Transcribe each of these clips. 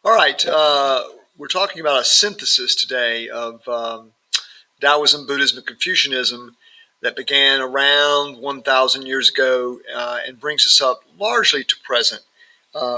All right, we're talking about a synthesis today of Taoism, Buddhism, and Confucianism that began around 1,000 years ago and brings us up largely to present.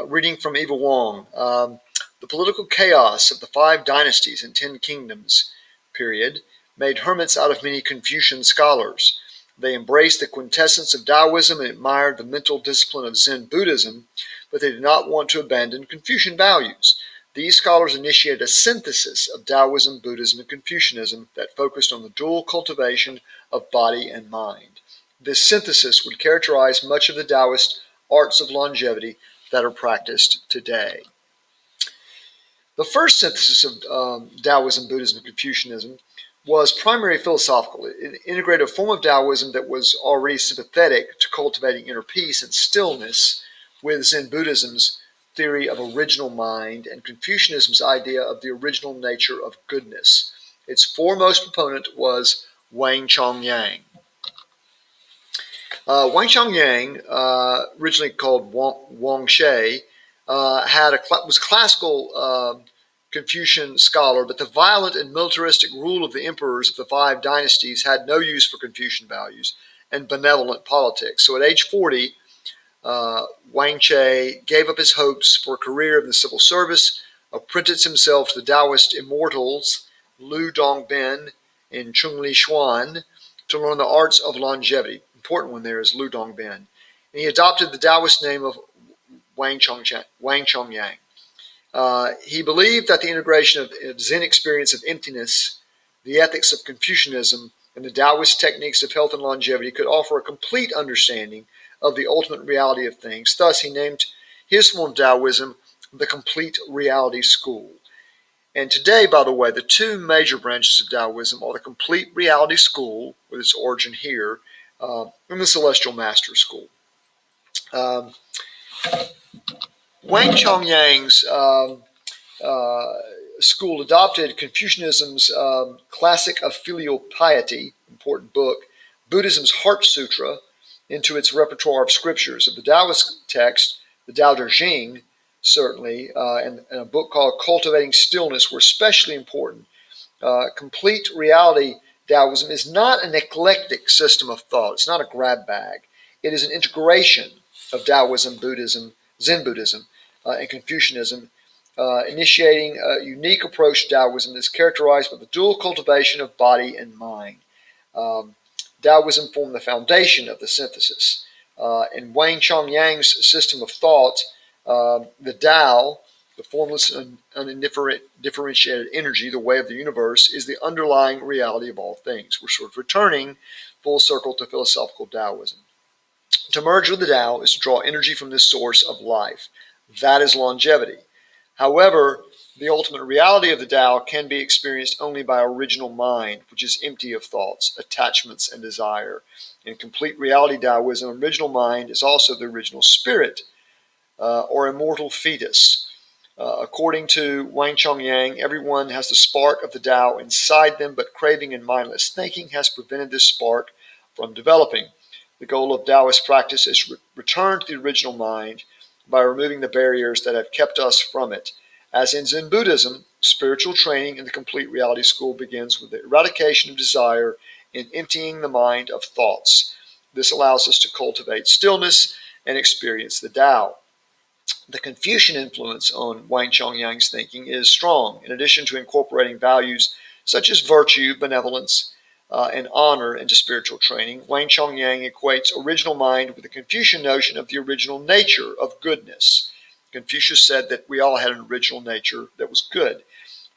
Reading from Eva Wong, the political chaos of the five dynasties and 10 kingdoms period made hermits out of many Confucian scholars. They embraced the quintessence of Taoism and admired the mental discipline of Zen Buddhism, but they did not want to abandon Confucian values. These scholars initiated a synthesis of Taoism, Buddhism, and Confucianism that focused on the dual cultivation of body and mind. This synthesis would characterize much of the Taoist arts of longevity that are practiced today. The first synthesis of Taoism, Buddhism, and Confucianism was primarily philosophical. It integrated a form of Taoism that was already sympathetic to cultivating inner peace and stillness with Zen Buddhism's theory of original mind and Confucianism's idea of the original nature of goodness. Its foremost proponent was Wang Chongyang. Wang Chongyang, originally called Wang She, was a classical Confucian scholar, but the violent and militaristic rule of the emperors of the five dynasties had no use for Confucian values and benevolent politics. So at age 40, Wang Che gave up his hopes for a career in the civil service, apprenticed himself to the Taoist immortals Lu Dongbin and Chung-Li Xuan to learn the arts of longevity. Important one there is Lu Dongbin. And he adopted the Taoist name of Wang Chongyang. He believed that the integration of Zen experience of emptiness, the ethics of Confucianism, and the Taoist techniques of health and longevity could offer a complete understanding of the ultimate reality of things. Thus, he named his form of Taoism the Complete Reality School. And today, by the way, the two major branches of Taoism are the Complete Reality School, with its origin here, and the Celestial Master School. Wang Chongyang's school adopted Confucianism's classic of filial piety, important book, Buddhism's Heart Sutra, into its repertoire of scriptures. Of the Taoist text, the Tao Te Ching, certainly, and a book called Cultivating Stillness were especially important. Complete reality Taoism is not an eclectic system of thought. It's not a grab bag. It is an integration of Taoism, Buddhism, Zen Buddhism, and Confucianism, initiating a unique approach to Taoism that is characterized by the dual cultivation of body and mind. Taoism formed the foundation of the synthesis. In Wang Chongyang's system of thought, the Tao, the formless and undifferentiated energy, the way of the universe, is the underlying reality of all things. We're sort of returning full circle to philosophical Taoism. To merge with the Tao is to draw energy from this source of life. That is longevity. However, the ultimate reality of the Tao can be experienced only by original mind, which is empty of thoughts, attachments, and desire. In complete reality Taoism, original mind is also the original spirit, or immortal fetus. According to Wang Chongyang, everyone has the spark of the Tao inside them, but craving and mindless thinking has prevented this spark from developing. The goal of Taoist practice is to return to the original mind by removing the barriers that have kept us from it. As in Zen Buddhism, spiritual training in the Complete Reality School begins with the eradication of desire and emptying the mind of thoughts. This allows us to cultivate stillness and experience the Tao. The Confucian influence on Wang Chongyang's thinking is strong. In addition to incorporating values such as virtue, benevolence, and honor into spiritual training, Wang Chongyang equates original mind with the Confucian notion of the original nature of goodness. Confucius said that we all had an original nature that was good.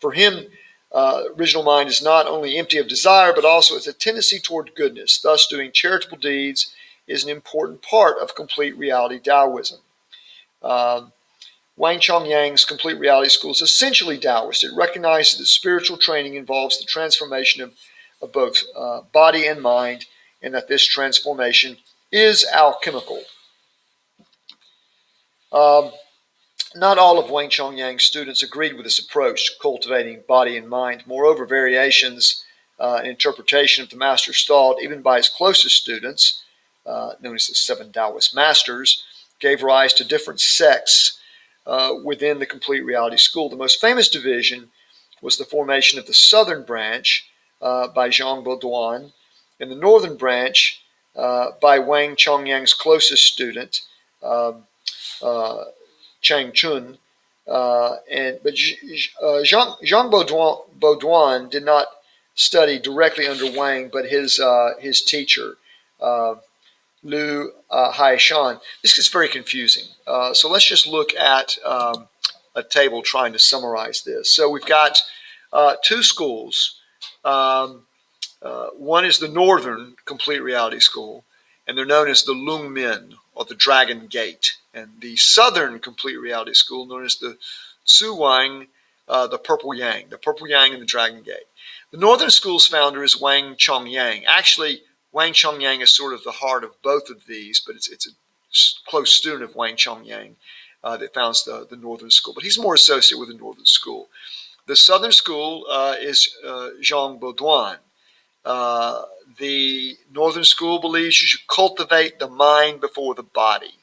For him, original mind is not only empty of desire, but also has a tendency toward goodness. Thus, doing charitable deeds is an important part of complete reality Taoism. Wang Chongyang's Complete Reality School is essentially Taoist. It recognizes that spiritual training involves the transformation of both body and mind, and that this transformation is alchemical. Not all of Wang Chongyang's students agreed with this approach to cultivating body and mind. Moreover, variations in interpretation of the master's thought, even by his closest students, known as the Seven Taoist Masters, gave rise to different sects within the complete reality school. The most famous division was the formation of the southern branch by Zhang Baoduan, and the northern branch by Wang Chongyang's closest student, Chang Chun. But Zhang Baoduan did not study directly under Wang, but his teacher, Lu Haishan. This gets very confusing. So let's just look at a table trying to summarize this. So we've got two schools. One is the Northern Complete Reality School, and they're known as the Lung Min, or the Dragon Gate. And the Southern Complete Reality School, known as the Tzu Wang, the Purple Yang and the Dragon Gate. The Northern School's founder is Wang Chongyang. Actually, Wang Chongyang is sort of the heart of both of these, but it's a close student of Wang Chongyang that founds the Northern School. But he's more associated with the Northern School. The Southern School is Zhang Baoduan. The Northern School believes you should cultivate the mind before the body.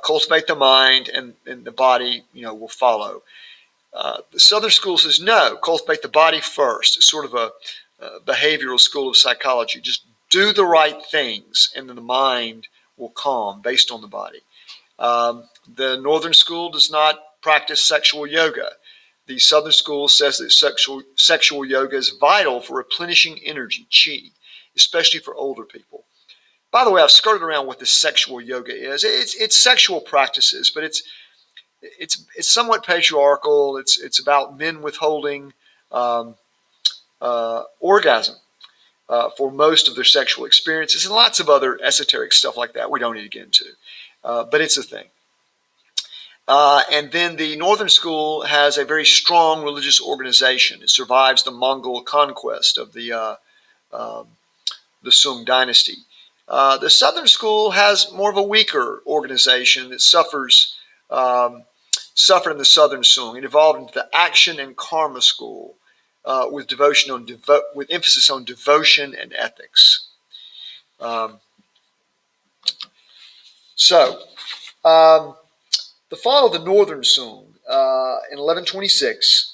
Cultivate the mind, and the body, will follow. The Southern School says no, cultivate the body first. It's sort of a behavioral school of psychology. Just do the right things, and then the mind will calm based on the body. The Northern School does not practice sexual yoga. The Southern School says that sexual yoga is vital for replenishing energy, qi, especially for older people. By the way, I've skirted around what this sexual yoga is. It's sexual practices, but it's somewhat patriarchal. It's about men withholding orgasm for most of their sexual experiences, and lots of other esoteric stuff like that we don't need to get into. But it's a thing. And then the Northern School has a very strong religious organization. It survives the Mongol conquest of the Sung dynasty. The Southern School has more of a weaker organization that suffered in the Southern Sung. It evolved into the Action and Karma School with emphasis on devotion and ethics. The fall of the Northern Sung in 1126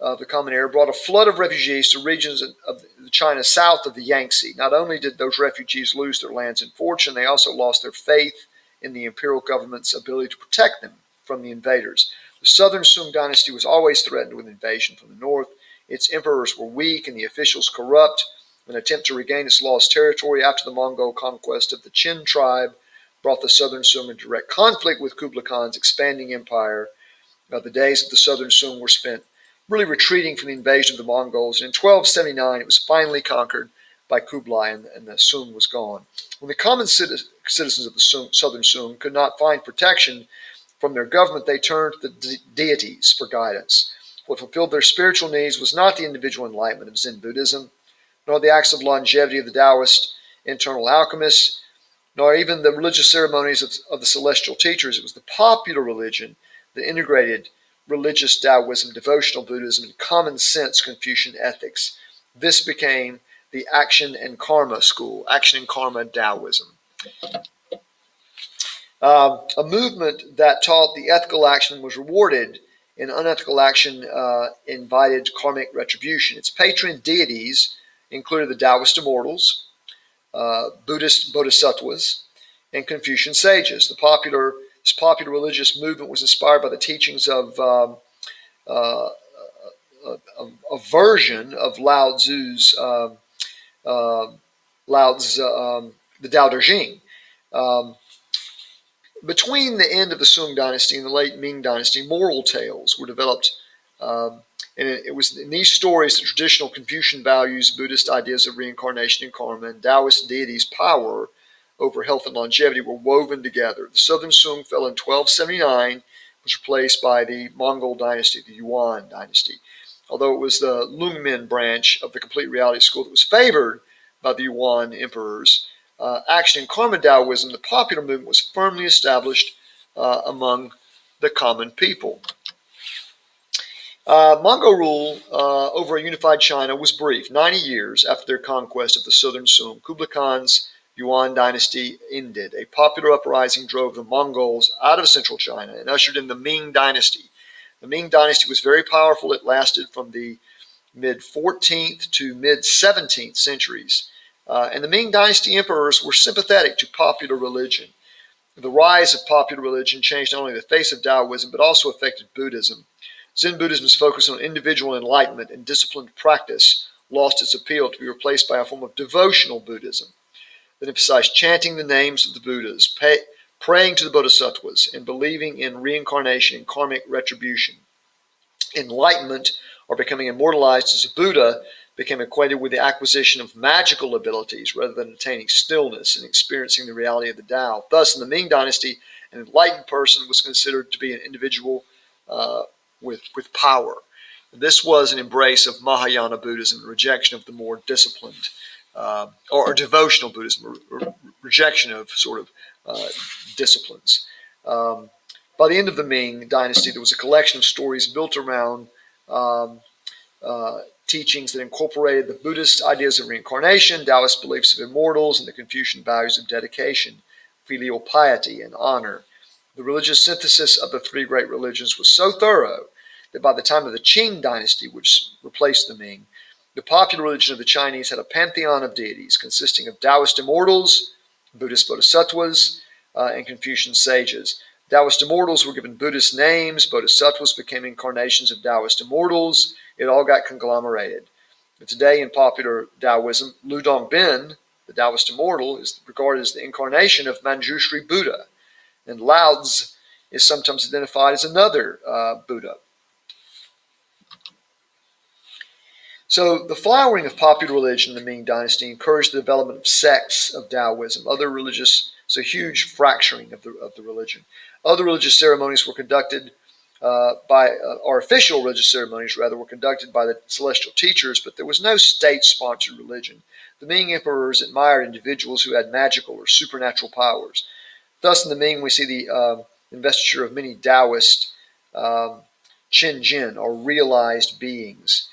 of the Common Era brought a flood of refugees to regions of China south of the Yangtze. Not only did those refugees lose their lands and fortune, they also lost their faith in the imperial government's ability to protect them from the invaders. The Southern Sung dynasty was always threatened with invasion from the north. Its emperors were weak and the officials corrupt. An attempt to regain its lost territory after the Mongol conquest of the Qin tribe brought the Southern Sung in direct conflict with Kublai Khan's expanding empire. The days of the Southern Sung were spent really retreating from the invasion of the Mongols. And in 1279, it was finally conquered by Kublai, and the Sung was gone. When the common citizens of the Southern Sung could not find protection from their government, they turned to the deities for guidance. What fulfilled their spiritual needs was not the individual enlightenment of Zen Buddhism, nor the acts of longevity of the Taoist internal alchemists, nor even the religious ceremonies of the celestial teachers. It was the popular religion that integrated religious Taoism, devotional Buddhism, and common sense Confucian ethics. This became the Action and Karma School, Action and Karma Taoism. A movement that taught the ethical action was rewarded, and unethical action invited karmic retribution. Its patron deities included the Taoist immortals, Buddhist bodhisattvas, and Confucian sages. This popular religious movement was inspired by the teachings of a version of Lao Tzu's the Tao Te Ching. Between the end of the Sung dynasty and the late Ming dynasty, moral tales were developed. And it was in these stories that traditional Confucian values, Buddhist ideas of reincarnation and karma, and Taoist deities' power over health and longevity were woven together. The Southern Sung fell in 1279, was replaced by the Mongol dynasty, the Yuan dynasty. Although it was the Lungmin branch of the Complete Reality School that was favored by the Yuan emperors, Action and Karma Taoism, the popular movement, was firmly established among the common people. Mongol rule over a unified China was brief. 90 years after their conquest of the Southern Sung, Kublai Khan's Yuan dynasty ended. A popular uprising drove the Mongols out of central China and ushered in the Ming dynasty. The Ming dynasty was very powerful. It lasted from the mid 14th to mid 17th centuries. And the Ming dynasty emperors were sympathetic to popular religion. The rise of popular religion changed not only the face of Taoism, but also affected Buddhism. Zen Buddhism's focus on individual enlightenment and disciplined practice lost its appeal to be replaced by a form of devotional Buddhism that emphasized chanting the names of the Buddhas, praying to the Bodhisattvas, and believing in reincarnation and karmic retribution. Enlightenment, or becoming immortalized as a Buddha, became equated with the acquisition of magical abilities rather than attaining stillness and experiencing the reality of the Tao. Thus, in the Ming Dynasty, an enlightened person was considered to be an individual with power. This was an embrace of Mahayana Buddhism, a rejection of the more disciplined or devotional Buddhism, rejection of sort of disciplines. By the end of the Ming Dynasty, there was a collection of stories built around teachings that incorporated the Buddhist ideas of reincarnation, Taoist beliefs of immortals, and the Confucian values of dedication, filial piety, and honor. The religious synthesis of the three great religions was so thorough that by the time of the Qing dynasty, which replaced the Ming, the popular religion of the Chinese had a pantheon of deities consisting of Taoist immortals, Buddhist bodhisattvas, and Confucian sages. Taoist immortals were given Buddhist names, bodhisattvas became incarnations of Taoist immortals. It all got conglomerated. But today in popular Taoism, Lu Dongbin, the Taoist immortal, is regarded as the incarnation of Manjushri Buddha, and Lao Tzu is sometimes identified as another Buddha. So the flowering of popular religion in the Ming Dynasty encouraged the development of sects of Taoism, other religious, so huge fracturing of the religion. Other religious ceremonies were conducted or official religious ceremonies, rather, were conducted by the celestial teachers, but there was no state-sponsored religion. The Ming emperors admired individuals who had magical or supernatural powers. Thus, in the Ming, we see the investiture of many Taoist Qin Jin, or realized beings.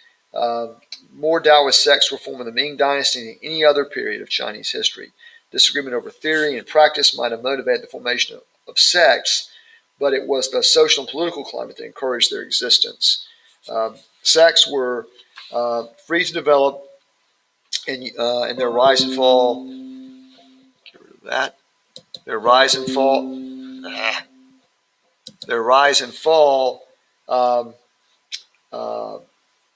More Taoist sects were formed in the Ming Dynasty than any other period of Chinese history. Disagreement over theory and practice might have motivated the formation of sects, but it was the social and political climate that encouraged their existence. Sects were free to develop in their rise and fall. Get rid of that. Their rise and fall. Their rise and fall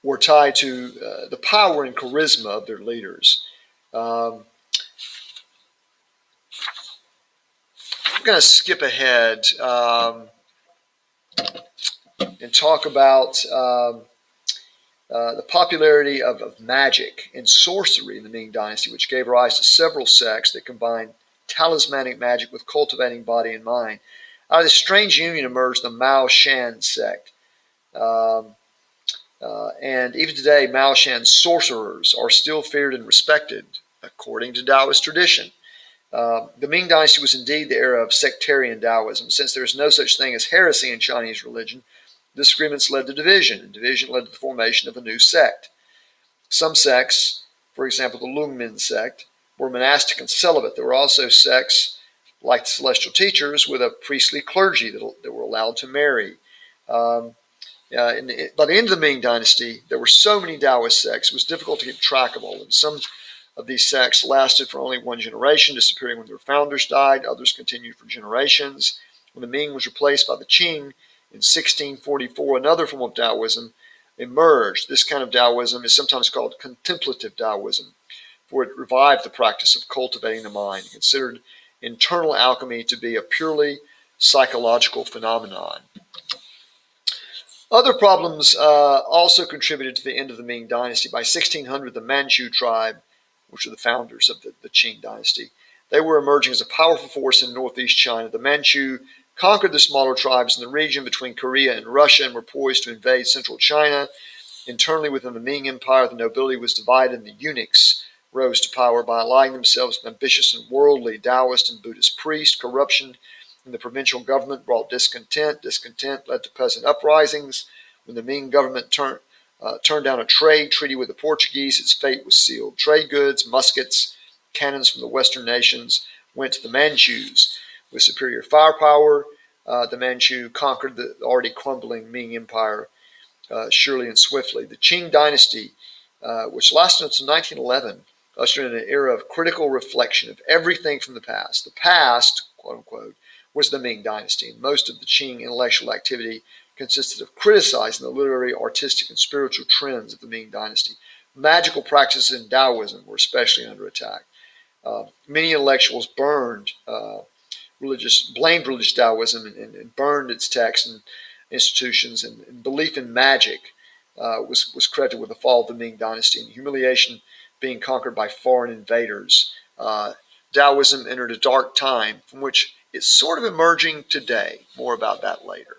were tied to the power and charisma of their leaders. I'm going to skip ahead and talk about the popularity of magic and sorcery in the Ming Dynasty, which gave rise to several sects that combined talismanic magic with cultivating body and mind. Out of this strange union emerged the Mao Shan sect. And even today, Mao Shan sorcerers are still feared and respected, according to Taoist tradition. The Ming Dynasty was indeed the era of sectarian Taoism. Since there is no such thing as heresy in Chinese religion, disagreements led to division, and division led to the formation of a new sect. Some sects, for example the Lungmin sect, were monastic and celibate. There were also sects, like the Celestial Teachers, with a priestly clergy that were allowed to marry. By the end of the Ming Dynasty, there were so many Taoist sects, it was difficult to keep track of all of them. Some of these sects lasted for only one generation, disappearing when their founders died. Others continued for generations. When the Ming was replaced by the Qing in 1644, another form of Taoism emerged. This kind of Taoism is sometimes called contemplative Taoism, for it revived the practice of cultivating the mind, and considered internal alchemy to be a purely psychological phenomenon. Other problems also contributed to the end of the Ming Dynasty. By 1600, the Manchu tribe, which were the founders of the Qing Dynasty, they were emerging as a powerful force in northeast China. The Manchu conquered the smaller tribes in the region between Korea and Russia and were poised to invade central China. Internally within the Ming Empire, the nobility was divided, and the eunuchs rose to power by allying themselves with ambitious and worldly Taoist and Buddhist priests. Corruption in the provincial government brought discontent. Discontent led to peasant uprisings. When the Ming government turned down a trade treaty with the Portuguese, its fate was sealed. Trade goods, muskets, cannons from the Western nations went to the Manchus. With superior firepower, the Manchu conquered the already crumbling Ming Empire surely and swiftly. The Qing dynasty, which lasted until 1911, ushered in an era of critical reflection of everything from the past. The past, quote unquote, was the Ming dynasty, and most of the Qing intellectual activity consisted of criticizing the literary, artistic, and spiritual trends of the Ming dynasty. Magical practices in Taoism were especially under attack. Many intellectuals blamed religious Taoism and burned its texts and institutions, and belief in magic was credited with the fall of the Ming dynasty and humiliation being conquered by foreign invaders. Taoism entered a dark time from which it's sort of emerging today. More about that later.